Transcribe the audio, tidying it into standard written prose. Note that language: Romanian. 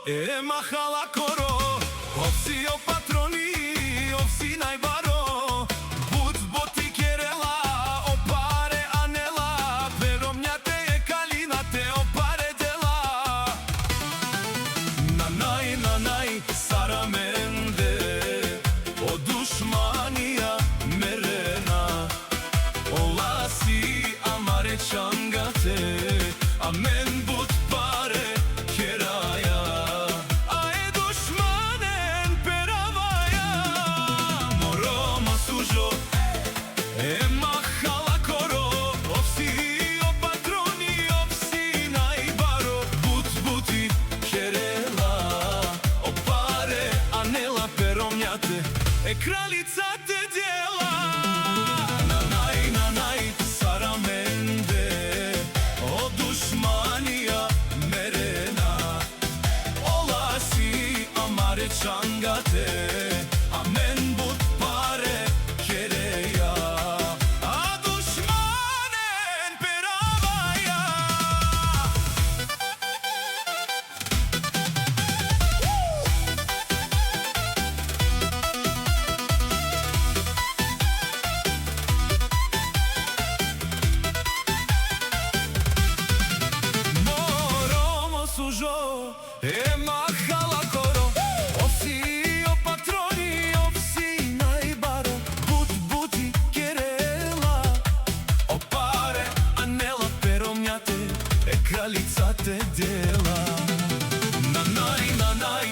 e mahala koro, ovsi o patroni, ovsi najbaro, but boti kerela, o pare anela, pero mňate je kalina te o pare dela. Nanaj, saramende, o dušmanija merena, o lasi amare čangate, a men but pare keraya. Ae dušmanen peravaya, moroma sužo, e mahala koro, ovsi o patroni, ovsi najbaro, but buti kerela, o pare anela, pero mňate e kraljica te djela. Nanaj, saramende, o dušmanija merena, o lasi amare čangate, a men but pare kereja. A dušmanen peravaya. Moromo sužo, e mahala koro, ovsi o patroni, ovsi najbaro, but buti kerela, o pare anela, pero mňate e kraljica te djela. Nanaj,